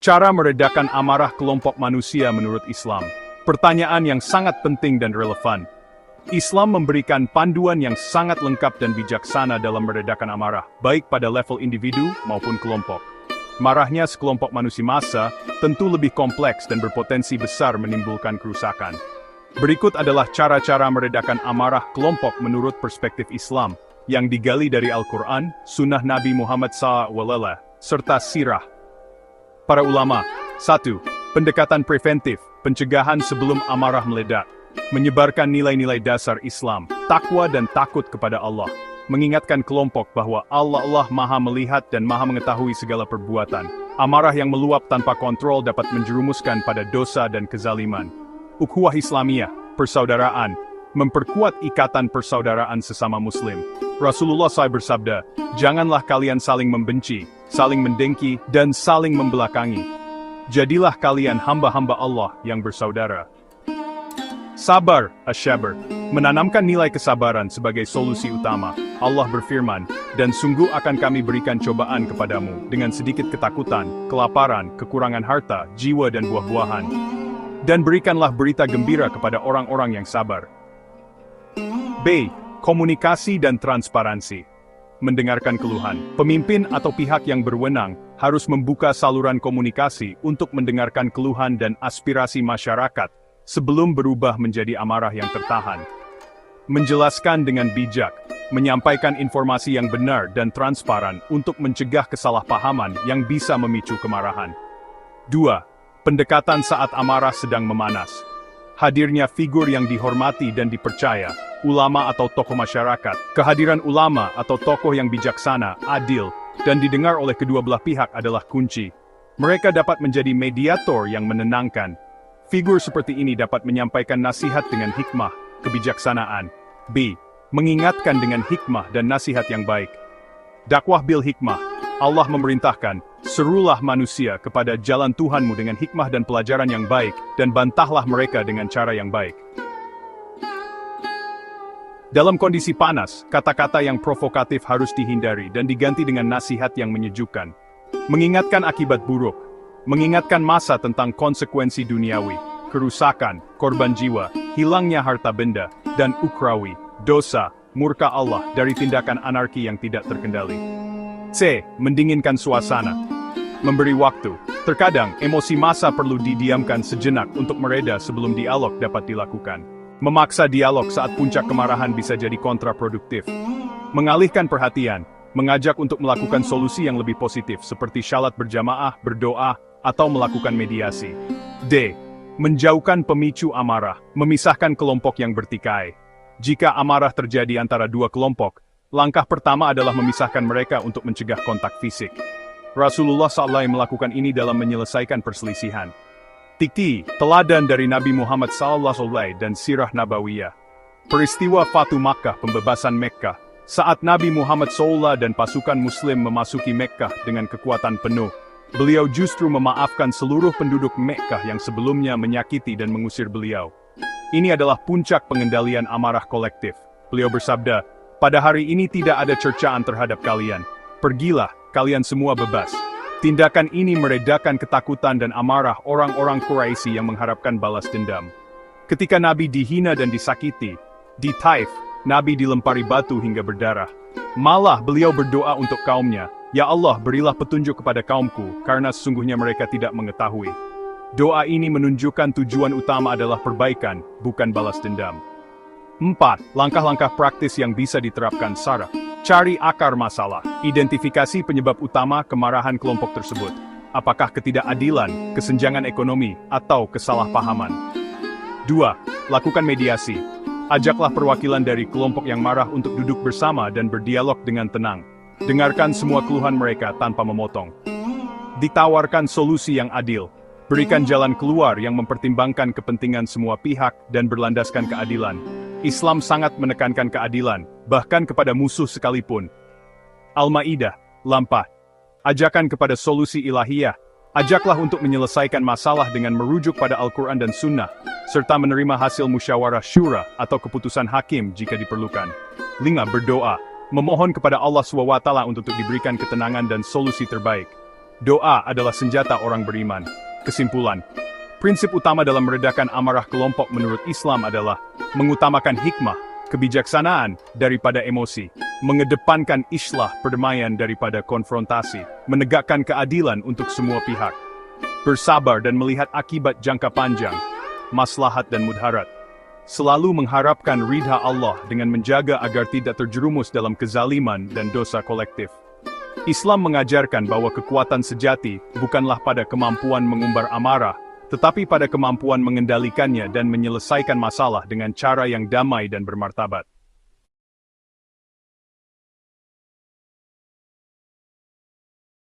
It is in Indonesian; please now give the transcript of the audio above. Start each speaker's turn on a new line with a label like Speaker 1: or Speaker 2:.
Speaker 1: Cara meredakan amarah kelompok manusia menurut Islam. Pertanyaan yang sangat penting dan relevan. Islam memberikan panduan yang sangat lengkap dan bijaksana dalam meredakan amarah, baik pada level individu maupun kelompok. Marahnya sekelompok manusia massa tentu lebih kompleks dan berpotensi besar menimbulkan kerusakan. Berikut adalah cara-cara meredakan amarah kelompok menurut perspektif Islam, yang digali dari Al-Quran, Sunnah Nabi Muhammad SAW, serta sirah. Para ulama. 1. Pendekatan preventif, pencegahan sebelum amarah meledak. Menyebarkan nilai-nilai dasar Islam, takwa dan takut kepada Allah. Mengingatkan kelompok bahwa Allah Maha melihat dan Maha mengetahui segala perbuatan. Amarah yang meluap tanpa kontrol dapat menjerumuskan pada dosa dan kezaliman. Ukhuwah Islamiyah, persaudaraan, memperkuat ikatan persaudaraan sesama Muslim. Rasulullah SAW bersabda, "Janganlah kalian saling membenci, saling mendengki, dan saling membelakangi. Jadilah kalian hamba-hamba Allah yang bersaudara." Sabar, asy-syabr, menanamkan nilai kesabaran sebagai solusi utama. Allah berfirman, "Dan sungguh akan kami berikan cobaan kepadamu dengan sedikit ketakutan, kelaparan, kekurangan harta, jiwa dan buah-buahan. Dan berikanlah berita gembira kepada orang-orang yang sabar." B. Komunikasi dan transparansi. Mendengarkan keluhan. Pemimpin atau pihak yang berwenang harus membuka saluran komunikasi untuk mendengarkan keluhan dan aspirasi masyarakat sebelum berubah menjadi amarah yang tertahan. Menjelaskan dengan bijak, menyampaikan informasi yang benar dan transparan untuk mencegah kesalahpahaman yang bisa memicu kemarahan. 2. Pendekatan saat amarah sedang memanas. Hadirnya figur yang dihormati dan dipercaya, ulama atau tokoh masyarakat. Kehadiran ulama atau tokoh yang bijaksana, adil, dan didengar oleh kedua belah pihak adalah kunci. Mereka dapat menjadi mediator yang menenangkan. Figur seperti ini dapat menyampaikan nasihat dengan hikmah, kebijaksanaan. B. Mengingatkan dengan hikmah dan nasihat yang baik. Dakwah bil hikmah. Allah memerintahkan, "Serulah manusia kepada jalan Tuhanmu dengan hikmah dan pelajaran yang baik, dan bantahlah mereka dengan cara yang baik." Dalam kondisi panas, kata-kata yang provokatif harus dihindari dan diganti dengan nasihat yang menyejukkan. Mengingatkan akibat buruk. Mengingatkan masa tentang konsekuensi duniawi, kerusakan, korban jiwa, hilangnya harta benda, dan ukrawi, dosa, murka Allah dari tindakan anarki yang tidak terkendali. C. Mendinginkan suasana. Memberi waktu. Terkadang, emosi massa perlu didiamkan sejenak untuk mereda sebelum dialog dapat dilakukan. Memaksa dialog saat puncak kemarahan bisa jadi kontraproduktif. Mengalihkan perhatian, mengajak untuk melakukan solusi yang lebih positif seperti syalat berjamaah, berdoa, atau melakukan mediasi. D. Menjauhkan pemicu amarah, memisahkan kelompok yang bertikai. Jika amarah terjadi antara dua kelompok, langkah pertama adalah memisahkan mereka untuk mencegah kontak fisik. Rasulullah SAW melakukan ini dalam menyelesaikan perselisihan. Tikti, teladan dari Nabi Muhammad SAW dan Sirah Nabawiyah. Peristiwa Fatu Makkah, pembebasan Mekkah. Saat Nabi Muhammad SAW dan pasukan Muslim memasuki Mekkah dengan kekuatan penuh, beliau justru memaafkan seluruh penduduk Mekkah yang sebelumnya menyakiti dan mengusir beliau. Ini adalah puncak pengendalian amarah kolektif. Beliau bersabda, "Pada hari ini tidak ada cercaan terhadap kalian. Pergilah, kalian semua bebas." Tindakan ini meredakan ketakutan dan amarah orang-orang Quraisy yang mengharapkan balas dendam. Ketika Nabi dihina dan disakiti, di Taif, Nabi dilempari batu hingga berdarah. Malah beliau berdoa untuk kaumnya, "Ya Allah, berilah petunjuk kepada kaumku, karena sesungguhnya mereka tidak mengetahui." Doa ini menunjukkan tujuan utama adalah perbaikan, bukan balas dendam. 4. Langkah-langkah praktis yang bisa diterapkan Sarah. Cari akar masalah. Identifikasi penyebab utama kemarahan kelompok tersebut. Apakah ketidakadilan, kesenjangan ekonomi, atau kesalahpahaman? 2. Lakukan mediasi. Ajaklah perwakilan dari kelompok yang marah untuk duduk bersama dan berdialog dengan tenang. Dengarkan semua keluhan mereka tanpa memotong. Ditawarkan solusi yang adil. Berikan jalan keluar yang mempertimbangkan kepentingan semua pihak dan berlandaskan keadilan. Islam sangat menekankan keadilan, bahkan kepada musuh sekalipun. Al-Maidah, 4. Ajakan kepada solusi ilahiyah. Ajaklah untuk menyelesaikan masalah dengan merujuk pada Al-Quran dan Sunnah, serta menerima hasil musyawarah syura atau keputusan hakim jika diperlukan. 5. Berdoa. Memohon kepada Allah SWT untuk diberikan ketenangan dan solusi terbaik. Doa adalah senjata orang beriman. Kesimpulan, prinsip utama dalam meredakan amarah kelompok menurut Islam adalah mengutamakan hikmah, kebijaksanaan, daripada emosi, mengedepankan islah perdamaian daripada konfrontasi, menegakkan keadilan untuk semua pihak, bersabar dan melihat akibat jangka panjang, maslahat dan mudharat, selalu mengharapkan ridha Allah dengan menjaga agar tidak terjerumus dalam kezaliman dan dosa kolektif. Islam mengajarkan bahwa kekuatan sejati bukanlah pada kemampuan mengumbar amarah, tetapi pada kemampuan mengendalikannya dan menyelesaikan masalah dengan cara yang damai dan bermartabat.